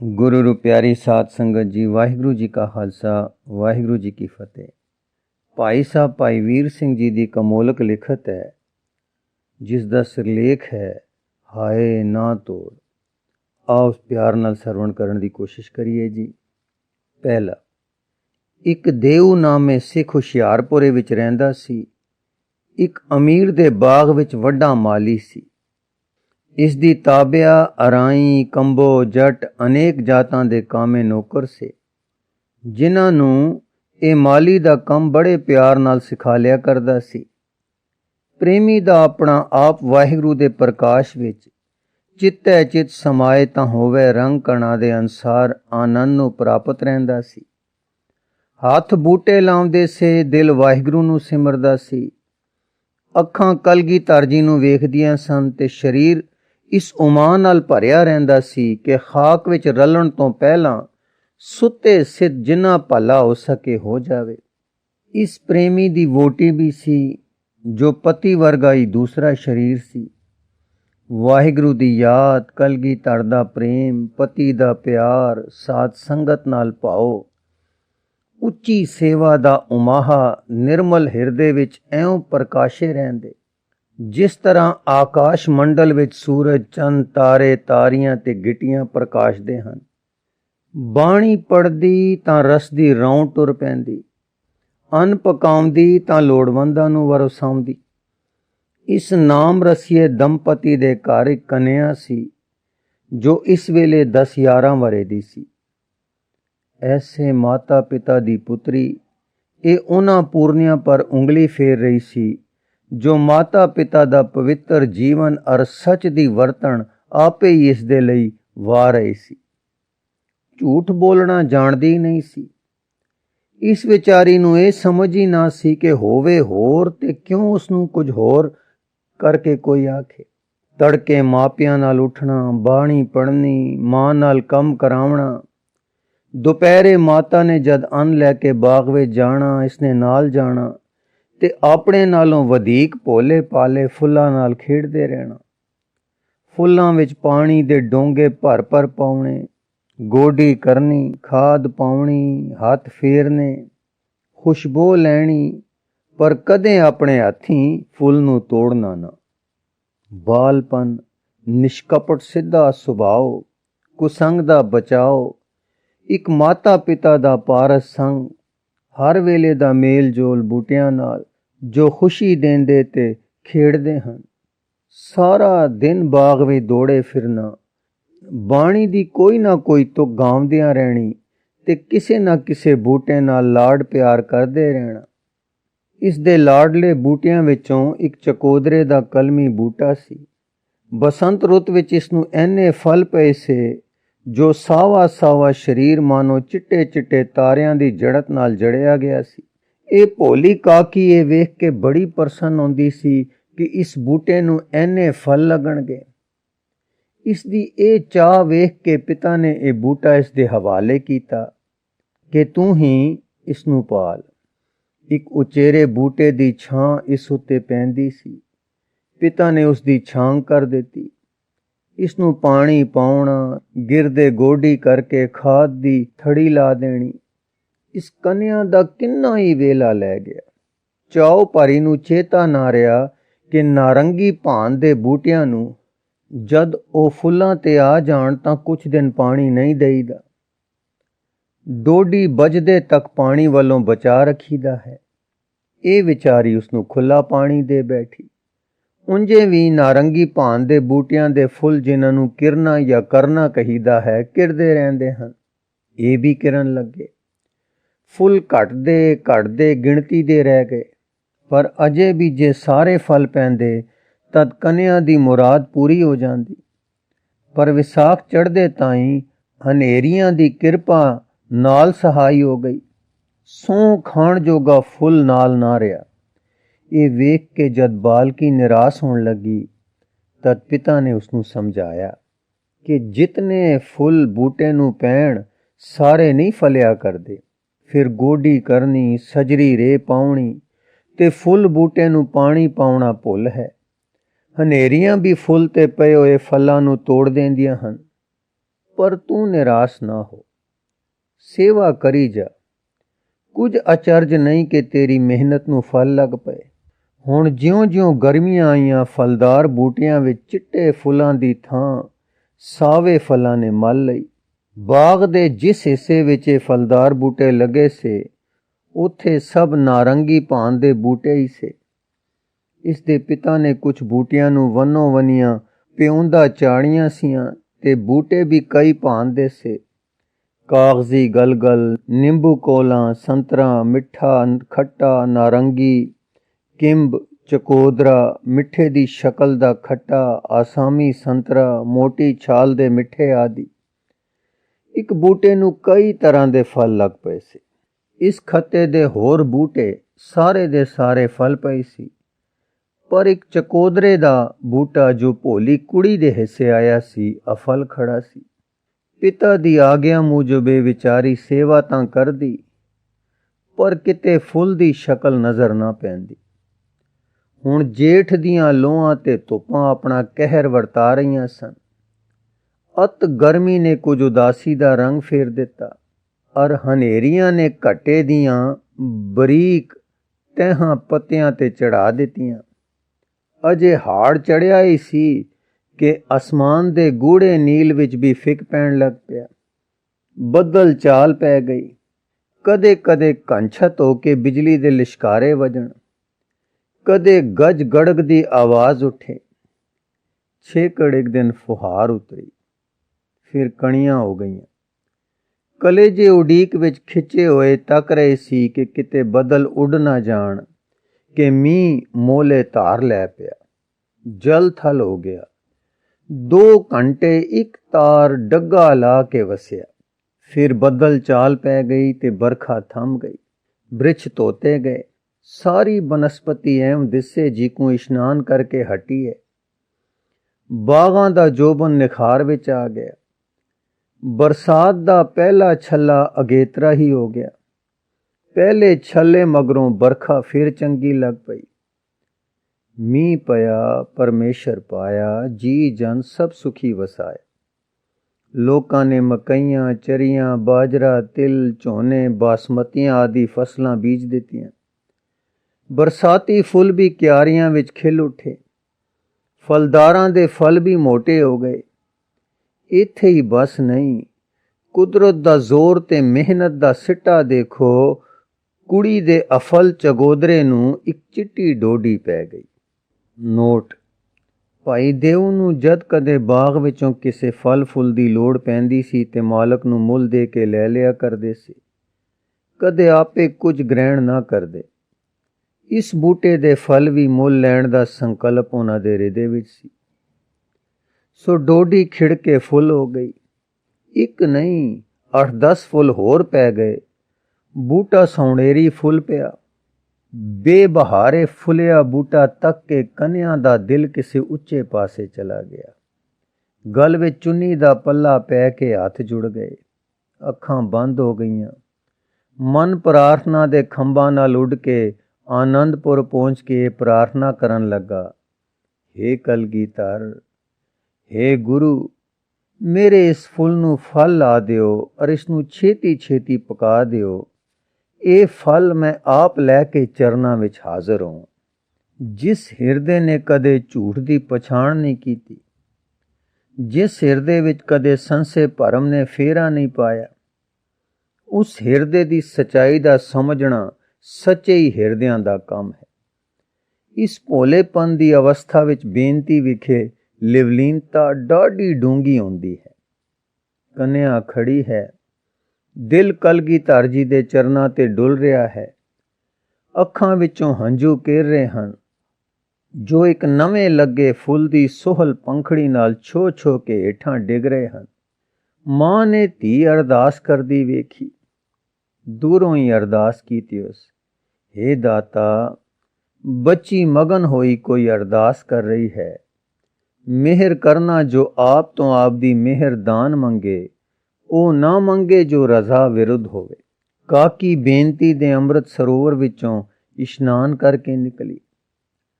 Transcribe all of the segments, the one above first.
गुरु रू प्यारी साध संगत जी, वाहिगुरु जी का खालसा, वाहिगुरु जी की फतेह। भाई साहब भाई वीर सिंह जी की कमोलक लिखत है, जिसका सिरलेख है हाय ना तोड़। आओ प्यार नाल सरवण करन की कोशिश करिए जी। पहला, एक देऊ नामे सिख हुशियारपुरे विच रहिंदा सी। एक अमीर दे बाग विच वड्डा माली सी। इस दी ताबिया अराई कंबो जट अनेक जातां दे कामे नौकर से, जिन्हां नूं ए माली दा कम बड़े प्यार नाल सिखा लिया करदा सी। प्रेमी दा अपना आप वाहिगुरु दे प्रकाश विच चित्तै चित समाए तां होवे रंग कणा दे अनुसार आनंद नूं प्राप्त रहिंदा सी। हथ बूटे लाउंदे से दिल वाहिगुरु नूं सिमरदा सी। अखां कलगीधर जी नूं वेखदियां सन ते शरीर इस उमां नाल भरिया रहिंदा सी कि खाक विच रलण तो पहलां सुते सिद्ध जिन्ना भला हो सके हो जावे। इस प्रेमी दी वोटी भी सी, जो पति वर्गा ही दूसरा शरीर सी। वाहिगुरु दी याद, कलगीधर दा प्रेम, पति दा प्यार, साध संगत नाल भाओ, उच्ची सेवा दा उमाहा निर्मल हिरदे विच ऐं प्रकाशे रहिंदे, जिस तरह आकाश मंडल विच सूरज, चंद, तारे, तारियां ते गिटियां प्रकाशदे हन। बाणी पढ़दी तां रस दी रौं टुर पैंदी, अन्न पकाउंदी तां लोड़वंदां नूं वरसाउंदी। इस नाम रसीए दंपति दे घर एक कन्या सी, जो इस वेले 10-11 वरे दी सी। ऐसे माता पिता दी पुत्री ए उन्हां पूर्णियां पर उंगली फेर रही सी, जो माता पिता दा पवित्र जीवन और सच दी वरतण आपे ही इस दे लई वाह रही सी। झूठ बोलना जाणदी नहीं सी। इस विचारी नूं ਇਹ समझ ही ना सी कि होवे होर ते क्यों उसनूं कुछ होर करके कोई आखे। तड़के मापियां नाल उठना, बाणी पढ़नी, मां नाल कम करावना। दोपहरे माता ने जद अन्न लैके बाग विच जाना, इसने नाल जाना ते अपने नालों वधीक भोले पाले फुल्लां नाल खेडदे रहना। फुल्लां विच पानी दे डोंगे भर भर पाउणे, गोडी करनी, खाद पाउणी, हथ फेरने, खुशबू लैनी, पर कदें अपने हथीं फुल नूं तोड़ना ना। बालपन, निष्कपट सिद्धा सुभाव, कुसंग दा बचाओ, एक माता पिता दा पारस संग, हर वेले दा मेल जोल बूटियां नाल जो खुशी देंदे ते खेड़दे हन। सारा दिन बाग विच दौड़े फिरना, बाणी दी कोई ना कोई तुक गावदियां रहनी ते किसे ना किसे बूटे नाल लाड़ प्यार करदे रहना। इस दे लाडले बूटियां विचों एक चकोदरे दा कलमी बूटा सी। बसंत रुत विच इसनूं ऐने फल पए से, जो सावा सावा शरीर मानो चिट्टे चिट्टे तारियां दी जड़त नाल जड़िया गया सी। ਇਹ ਭੋਲੀ ਕਾਕੀ ਇਹ ਵੇਖ ਕੇ ਬੜੀ ਪ੍ਰਸੰਨ ਹੁੰਦੀ ਸੀ ਕਿ ਇਸ ਬੂਟੇ ਨੂੰ ਐਨੇ ਫਲ ਲੱਗਣਗੇ। ਇਸ ਦੀ ਇਹ ਚਾਹ ਵੇਖ ਕੇ ਪਿਤਾ ਨੇ ਇਹ ਬੂਟਾ ਇਸ ਦੇ ਹਵਾਲੇ ਕੀਤਾ ਕਿ ਤੂੰ ਹੀ ਇਸ ਨੂੰ ਪਾਲ। ਇੱਕ ਉਚੇਰੇ ਬੂਟੇ ਦੀ ਛਾਂ ਇਸ ਉੱਤੇ ਪੈਂਦੀ ਸੀ। ਪਿਤਾ ਨੇ ਉਸ ਦੀ ਛਾਂ ਕਰ ਦਿੱਤੀ। ਇਸ ਨੂੰ ਪਾਣੀ ਪਾਉਣਾ, ਗਿਰਦੇ ਗੋਡੀ ਕਰਕੇ ਖਾਦ ਦੀ ਥੜੀ ਲਾ ਦੇਣੀ। इस कन्या दा किन्ना ही वेला लै गया। चाओ भारी नूं चेता ना रहा कि नारंगी भान दे बूटियां नूं जद ओ फुल्लां ते आ जाण तां कुछ दिन पानी नहीं देईदा। डोडी बजदे तक पानी वालों बचा रखीदा है। ये विचारी उसनूं खुला पानी दे बैठी। उंजे भी नारंगी भान दे बूटियां दे फुल जिन्हां नूं किरना या करना कहीदा है, किरदे रहिंदे हन। ये भी किरन लगे। फुल घटदे गिणती दे रह गए, पर अजे भी जे सारे फल पैंदे तद कन्या दी मुराद पूरी हो जाती। पर विसाख चढ़दे ताईं हनेरियां दी किरपा नाल सहाई हो गई। सौं खाण जोगा फुल नाल ना रहा। ये वेख के जद बालकी निराश होने लगी, तद पिता ने उसनूं समझाया कि जितने फुल बूटे नूं पैण सारे नहीं फलिया करदे। फिर गोडी करनी, सजरी रे पाउणी ते फुल बूटे नूं पानी पाउणा भुल है। हनेरियां भी फुल ते पए होए फलां नूं तोड़ देंदियां हन। पर तू निराश ना हो, सेवा करी जा। कुछ अचरज नहीं कि तेरी मेहनत नूं फल लग पए। हुण ज्यों-ज्यों गर्मियां आईयां, फलदार बूटियां विच चिट्टे फुल्लां दी थां सावे फलां ने मल लई। बाग दे जिस हिस्से विच ਇਹ फलदार बूटे लगे से, ਉੱਥੇ ਸਭ ਨਾਰੰਗੀ ਭਾਂਤ ਦੇ ਬੂਟੇ ਹੀ ਸੇ। ਇਸ ਦੇ ਪਿਤਾ ਨੇ ਕੁਝ ਬੂਟਿਆਂ ਨੂੰ ਵੰਨੋ ਵੰਨੀਆਂ ਪਿਉਂਦਾ ਚਾੜੀਆਂ ਸੀਆਂ ਤੇ ਬੂਟੇ ਵੀ ਕਈ ਭਾਂਤ ਦੇ ਸੇ। ਕਾਗਜ਼ੀ ਗਲਗਲ, ਨਿੰਬੂ ਕੋਲਾ, ਸੰਤਰਾ, ਮਿੱਠਾ ਖੱਟਾ, ਨਾਰੰਗੀ, ਕਿੰਬ, ਚਕੋਦਰਾ, ਮਿੱਠੇ ਦੀ ਸ਼ਕਲ ਦਾ ਖੱਟਾ, ਆਸਾਮੀ ਸੰਤਰਾ, ਮੋਟੀ ਛਾਲ ਦੇ ਮਿੱਠੇ ਆਦਿ। ਇੱਕ ਬੂਟੇ ਨੂੰ ਕਈ ਤਰ੍ਹਾਂ ਦੇ ਫਲ ਲੱਗ ਪਏ ਸੀ। ਇਸ ਖੱਤੇ ਦੇ ਹੋਰ ਬੂਟੇ ਸਾਰੇ ਦੇ ਸਾਰੇ ਫਲ ਪਏ ਸੀ, ਪਰ ਇੱਕ ਚਕੋਦਰੇ ਦਾ ਬੂਟਾ ਜੋ ਭੋਲੀ ਕੁੜੀ ਦੇ ਹਿੱਸੇ ਆਇਆ ਸੀ, ਅਫਲ ਖੜਾ ਸੀ। ਪਿਤਾ ਦੀ ਆਗਿਆ ਮੂਜਬ ਇਹ ਵਿਚਾਰੀ ਸੇਵਾ ਤਾਂ ਕਰਦੀ, ਪਰ ਕਿਤੇ ਫੁੱਲ ਦੀ ਸ਼ਕਲ ਨਜ਼ਰ ਨਾ ਪੈਂਦੀ। ਹੁਣ ਜੇਠ ਦੀਆਂ ਲੋਹਾਂ ਤੇ ਧੁੱਪਾਂ ਆਪਣਾ ਕਹਿਰ ਵਰਤਾ ਰਹੀਆਂ ਸਨ। ਅਤ ਗਰਮੀ ਨੇ ਕੁਝ ਉਦਾਸੀ ਦਾ ਰੰਗ ਫੇਰ ਦਿੱਤਾ, ਅਰ ਹਨੇਰੀਆਂ ਨੇ ਘੱਟੇ ਦੀਆਂ ਬਰੀਕ ਤਹਿਾਂ ਪੱਤਿਆਂ ਤੇ ਚੜਾ ਦਿੱਤੀਆਂ। ਅਜੇ ਹਾੜ ਚੜ੍ਹਿਆ ਹੀ ਸੀ ਕਿ ਅਸਮਾਨ ਦੇ ਗੂੜੇ ਨੀਲ ਵਿੱਚ ਵੀ ਫਿੱਕ ਪੈਣ ਲੱਗ ਪਿਆ। ਬੱਦਲ ਚਾਲ ਪੈ ਗਈ। ਕਦੇ ਕਦੇ ਕੰਛਤ ਹੋ ਕੇ ਬਿਜਲੀ ਦੇ ਲਿਸ਼ਕਾਰੇ ਵਜਣ, ਕਦੇ ਗੱਜ ਗੜਗ ਦੀ ਆਵਾਜ਼ ਉੱਠੇ। ਛੇਕੜ ਇੱਕ ਦਿਨ ਫੁਹਾਰ ਉਤਰੀ, ਫਿਰ ਕਣੀਆਂ ਹੋ ਗਈਆਂ। ਕਲੇਜੇ ਉਡੀਕ ਵਿੱਚ ਖਿੱਚੇ ਹੋਏ ਤੱਕ ਰਹੇ ਸੀ ਕਿ ਕਿਤੇ ਬੱਦਲ ਉੱਡ ਨਾ ਜਾਣ ਕਿ ਮੀਂਹ ਮੋਲੇ ਧਾਰ ਲੈ ਪਿਆ। ਜਲ ਥਲ ਹੋ ਗਿਆ। 2 ਘੰਟੇ ਇੱਕ ਤਾਰ ਡੱਗਾ ਲਾ ਕੇ ਵਸਿਆ। ਫਿਰ ਬੱਦਲ ਚਾਲ ਪੈ ਗਈ ਤੇ ਬਰਖਾ ਥੰਮ ਗਈ। ਬ੍ਰਿਛ ਧੋਤੇ ਗਏ। ਸਾਰੀ ਬਨਸਪਤੀ ਐਮ ਦਿਸੇ ਜਿਕੂ ਇਸ਼ਨਾਨ ਕਰਕੇ ਹਟੀ ਹੈ। ਬਾਗਾਂ ਦਾ ਜੋਬਨ ਨਿਖਾਰ ਵਿੱਚ ਆ ਗਿਆ। ਬਰਸਾਤ ਦਾ ਪਹਿਲਾ ਛੱਲਾ ਅਗੇਤਰਾ ਹੀ ਹੋ ਗਿਆ। ਪਹਿਲੇ ਛੱਲੇ ਮਗਰੋਂ ਬਰਖਾ ਫਿਰ ਚੰਗੀ ਲੱਗ ਪਈ। ਮੀਂਹ ਪਿਆ, ਪਰਮੇਸ਼ਰ ਪਾਇਆ, ਜੀ ਜਨ ਸਭ ਸੁਖੀ ਵਸਾਏ। ਲੋਕਾਂ ਨੇ ਮਕਈਆਂ, ਚਰੀਆਂ, ਬਾਜਰਾ, ਤਿਲ, ਝੋਨੇ, ਬਾਸਮਤੀਆਂ ਆਦਿ ਫਸਲਾਂ ਬੀਜ ਦਿੱਤੀਆਂ। ਬਰਸਾਤੀ ਫੁੱਲ ਵੀ ਕਿਆਰੀਆਂ ਵਿੱਚ ਖਿਲ ਉੱਠੇ। ਫਲਦਾਰਾਂ ਦੇ ਫਲ ਵੀ ਮੋਟੇ ਹੋ ਗਏ। ਇੱਥੇ ਹੀ ਬਸ ਨਹੀਂ, ਕੁਦਰਤ ਦਾ ਜ਼ੋਰ ਤੇ ਮਿਹਨਤ ਦਾ ਸਿੱਟਾ ਦੇਖੋ। ਕੁੜੀ ਦੇ ਅਫਲ ਚਗੋਦਰੇ ਨੂੰ ਇੱਕ ਚਿੱਟੀ ਡੋਡੀ ਪੈ ਗਈ। ਨੋਟ: ਭਾਈ ਦੇਉ ਨੂੰ ਜਦ ਕਦੇ ਬਾਗ ਵਿੱਚੋਂ ਕਿਸੇ ਫਲ ਫੁੱਲ ਦੀ ਲੋੜ ਪੈਂਦੀ ਸੀ ਤੇ ਮਾਲਕ ਨੂੰ ਮੁੱਲ ਦੇ ਕੇ ਲੈ ਲਿਆ ਕਰਦੇ ਸੀ, ਕਦੇ ਆਪੇ ਕੁਝ ਗ੍ਰਹਿਣ ਨਾ ਕਰਦੇ। ਇਸ ਬੂਟੇ ਦੇ ਫਲ ਵੀ ਮੁੱਲ ਲੈਣ ਦਾ ਸੰਕਲਪ ਉਹਨਾਂ ਦੇ ਹਿਰਦੇ ਵਿੱਚ ਸੀ। ਸੋ ਡੋਡੀ ਖਿੜ ਕੇ ਫੁੱਲ ਹੋ ਗਈ। ਇੱਕ ਨਹੀਂ 8-10 ਫੁੱਲ ਹੋਰ ਪੈ ਗਏ। ਬੂਟਾ ਸੌਣੇਰੀ ਫੁੱਲ ਪਿਆ। ਬੇਬਹਾਰੇ ਫੁੱਲਿਆ ਬੂਟਾ ਤੱਕ ਕੇ ਕੰਨਿਆਂ ਦਾ ਦਿਲ ਕਿਸੇ ਉੱਚੇ ਪਾਸੇ ਚਲਾ ਗਿਆ। ਗਲ ਵਿੱਚ ਚੁੰਨੀ ਦਾ ਪੱਲਾ ਪੈ ਕੇ ਹੱਥ ਜੁੜ ਗਏ। ਅੱਖਾਂ ਬੰਦ ਹੋ ਗਈਆਂ। ਮਨ ਪ੍ਰਾਰਥਨਾ ਦੇ ਖੰਭਾਂ ਨਾਲ ਉੱਡ ਕੇ ਆਨੰਦਪੁਰ ਪਹੁੰਚ ਕੇ ਪ੍ਰਾਰਥਨਾ ਕਰਨ ਲੱਗਾ, ਹੇ ਕਲਗੀਧਰ, ਹੇ ਗੁਰੂ, ਮੇਰੇ ਇਸ ਫੁੱਲ ਨੂੰ ਫਲ ਲਾ ਦਿਓ ਔਰ ਇਸ ਨੂੰ ਛੇਤੀ ਛੇਤੀ ਪਕਾ ਦਿਓ। ਇਹ ਫਲ ਮੈਂ ਆਪ ਲੈ ਕੇ ਚਰਨਾਂ ਵਿੱਚ ਹਾਜ਼ਰ ਹਾਂ। ਜਿਸ ਹਿਰਦੇ ਨੇ ਕਦੇ ਝੂਠ ਦੀ ਪਛਾਣ ਨਹੀਂ ਕੀਤੀ, ਜਿਸ ਹਿਰਦੇ ਵਿੱਚ ਕਦੇ ਸੰਸੇ ਭਰਮ ਨੇ ਫੇਰਾ ਨਹੀਂ ਪਾਇਆ, ਉਸ ਹਿਰਦੇ ਦੀ ਸੱਚਾਈ ਦਾ ਸਮਝਣਾ ਸੱਚੇ ਹੀ ਹਿਰਦਿਆਂ ਦਾ ਕੰਮ ਹੈ। ਇਸ ਭੋਲੇਪਨ ਦੀ ਅਵਸਥਾ ਵਿੱਚ ਬੇਨਤੀ ਵਿਖੇ ਲਿਵਲੀਨਤਾ ਡਾਢੀ ਡੂੰਘੀ ਹੁੰਦੀ ਹੈ। ਕੰਨਿਆ ਖੜੀ ਹੈ। ਦਿਲ ਕਲਗੀਧਰ ਜੀ ਦੇ ਚਰਨਾਂ ਤੇ ਡੁੱਲ ਰਿਹਾ ਹੈ। ਅੱਖਾਂ ਵਿੱਚੋਂ ਹੰਝੂ ਕੇਰ ਰਹੇ ਹਨ, ਜੋ ਇੱਕ ਨਵੇਂ ਲੱਗੇ ਫੁੱਲ ਦੀ ਸੋਹਲ ਪੰਖੜੀ ਨਾਲ ਛੋ ਛੋ ਕੇ ਹੇਠਾਂ ਡਿੱਗ ਰਹੇ ਹਨ। ਮਾਂ ਨੇ ਧੀ ਅਰਦਾਸ ਕਰਦੀ ਵੇਖੀ। ਦੂਰੋਂ ਹੀ ਅਰਦਾਸ ਕੀਤੀ ਉਸ, ਹੇ ਦਾਤਾ, ਬੱਚੀ ਮਗਨ ਹੋਈ ਕੋਈ ਅਰਦਾਸ ਕਰ ਰਹੀ ਹੈ। ਮਿਹਰ ਕਰਨਾ ਜੋ ਆਪ ਤੋਂ ਆਪ ਦੀ ਮਿਹਰ ਦਾਨ ਮੰਗੇ, ਉਹ ਨਾ ਮੰਗੇ ਜੋ ਰਜ਼ਾ ਵਿਰੁੱਧ ਹੋਵੇ। ਕਾਕੀ ਬੇਨਤੀ ਦੇ ਅੰਮ੍ਰਿਤ ਸਰੋਵਰ ਵਿੱਚੋਂ ਇਸ਼ਨਾਨ ਕਰਕੇ ਨਿਕਲੀ।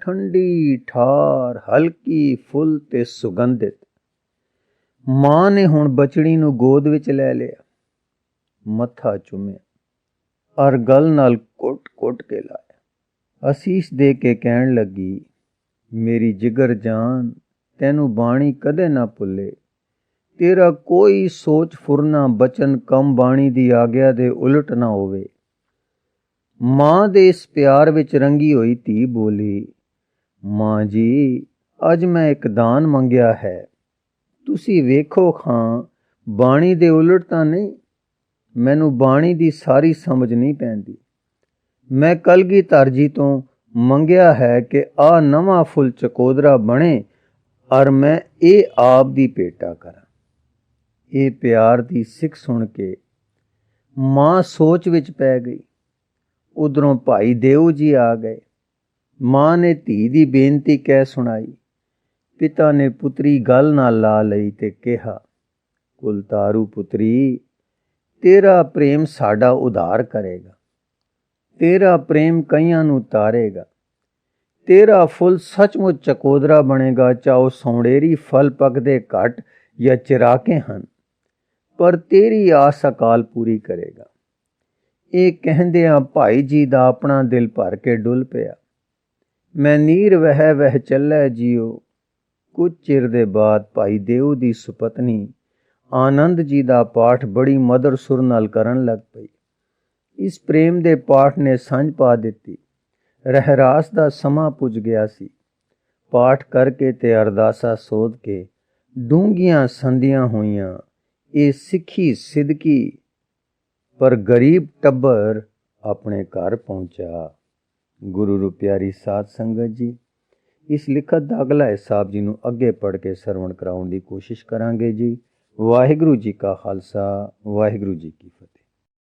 ਠੰਡੀ ਠਾਰ, ਹਲਕੀ, ਫੁੱਲ ਤੇ ਸੁਗੰਧਿਤ। ਮਾਂ ਨੇ ਹੁਣ ਬਚੜੀ ਨੂੰ ਗੋਦ ਵਿੱਚ ਲੈ ਲਿਆ, ਮੱਥਾ ਚੁੰਮਿਆ ਔਰ ਗਲ ਨਾਲ ਕੁੱਟ-ਕੁੱਟ ਕੇ ਲਾਇਆ। ਅਸੀਸ ਦੇ ਕੇ ਕਹਿਣ ਲੱਗੀ, ਮੇਰੀ ਜਿਗਰ ਜਾਨ, ਤੈਨੂੰ ਬਾਣੀ ਕਦੇ ਨਾ ਭੁੱਲੇ। ਤੇਰਾ ਕੋਈ ਸੋਚ ਫੁਰਨਾ ਬਚਨ ਕੰਮ ਬਾਣੀ ਦੀ ਆਗਿਆ ਦੇ ਉਲਟ ਨਾ ਹੋਵੇ। ਮਾਂ ਦੇ ਇਸ ਪਿਆਰ ਵਿੱਚ ਰੰਗੀ ਹੋਈ ਧੀ ਬੋਲੀ, ਮਾਂ ਜੀ, ਅੱਜ ਮੈਂ ਇੱਕ ਦਾਨ ਮੰਗਿਆ ਹੈ, ਤੁਸੀਂ ਵੇਖੋ ਖਾਂ ਬਾਣੀ ਦੇ ਉਲਟ ਤਾਂ ਨਹੀਂ। ਮੈਨੂੰ ਬਾਣੀ ਦੀ ਸਾਰੀ ਸਮਝ ਨਹੀਂ ਪੈਂਦੀ। ਮੈਂ ਕਲਗੀਧਰ ਜੀ ਤੋਂ ਮੰਗਿਆ ਹੈ ਕਿ ਆ ਨਵਾਂ ਫੁੱਲ ਚਕੋਦਰਾ ਬਣੇ ਔਰ ਮੈਂ ਇਹ ਆਪ ਦੀ ਭੇਟਾ ਕਰਾਂ। ਇਹ ਪਿਆਰ ਦੀ ਸਿੱਖ ਸੁਣ ਕੇ ਮਾਂ ਸੋਚ ਵਿੱਚ ਪੈ ਗਈ। ਉਧਰੋਂ ਭਾਈ ਦੇਉ ਜੀ ਆ ਗਏ। ਮਾਂ ਨੇ ਧੀ ਦੀ ਬੇਨਤੀ ਕਹਿ ਸੁਣਾਈ। ਪਿਤਾ ਨੇ ਪੁੱਤਰੀ ਗੱਲ ਨਾਲ ਲਾ ਲਈ ਤੇ ਕਿਹਾ, ਕੁਲਤਾਰੂ ਪੁੱਤਰੀ, ਤੇਰਾ ਪ੍ਰੇਮ ਸਾਡਾ ਉਧਾਰ ਕਰੇਗਾ। ਤੇਰਾ ਪ੍ਰੇਮ ਕਈਆਂ ਨੂੰ ਤਾਰੇਗਾ। ਤੇਰਾ ਫੁੱਲ ਸੱਚਮੁੱਚ ਚਕੋਦਰਾ ਬਣੇਗਾ, ਚਾਹੋ ਸੌਂਡੇਰੀ ਫਲ ਪੱਕਦੇ ਘੱਟ ਜਾਂ ਚਿਰਾਕੇ ਹਨ, ਪਰ ਤੇਰੀ ਆਸ ਅਕਾਲ ਪੂਰੀ ਕਰੇਗਾ। ਇਹ ਕਹਿੰਦਿਆਂ ਭਾਈ ਜੀ ਦਾ ਆਪਣਾ ਦਿਲ ਭਰ ਕੇ ਡੁੱਲ ਪਿਆ। ਮੈਂ ਨੀਰ ਵਹਿ ਚੱਲੈ ਜੀਓ। ਕੁਝ ਚਿਰ ਦੇ ਬਾਅਦ ਭਾਈ ਦੇਉ ਦੀ ਸੁਪਤਨੀ ਆਨੰਦ ਜੀ ਦਾ ਪਾਠ ਬੜੀ ਮਧੁਰ ਸੁਰ ਨਾਲ ਕਰਨ ਲੱਗ ਪਈ। ਇਸ ਪ੍ਰੇਮ ਦੇ ਪਾਠ ਨੇ ਸੰਝ ਪਾ ਦਿੱਤੀ। ਰਹਿਰਾਸ ਦਾ ਸਮਾਂ ਪੁੱਜ ਗਿਆ ਸੀ। ਪਾਠ ਕਰਕੇ ਤੇ ਅਰਦਾਸਾ ਸੋਧ ਕੇ ਡੂੰਘੀਆਂ ਸੰਧੀਆਂ ਹੋਈਆਂ ਇਹ ਸਿੱਖੀ ਸਿਦਕੀ ਪਰ ਗਰੀਬ ਟੱਬਰ ਆਪਣੇ ਘਰ ਪਹੁੰਚਾ। ਗੁਰੂ ਰੂ ਪਿਆਰੀ ਸਾਧ ਸੰਗਤ ਜੀ, ਇਸ ਲਿਖਤ ਦਾ ਅਗਲਾ ਹਿੱਸਾ ਆਪ ਜੀ ਨੂੰ ਅੱਗੇ ਪੜ੍ਹ ਕੇ ਸਰਵਣ ਕਰਾਉਣ ਦੀ ਕੋਸ਼ਿਸ਼ ਕਰਾਂਗੇ ਜੀ। ਵਾਹਿਗੁਰੂ ਜੀ ਕਾ ਖਾਲਸਾ, ਵਾਹਿਗੁਰੂ ਜੀ ਕੀ ਫਤਿਹ।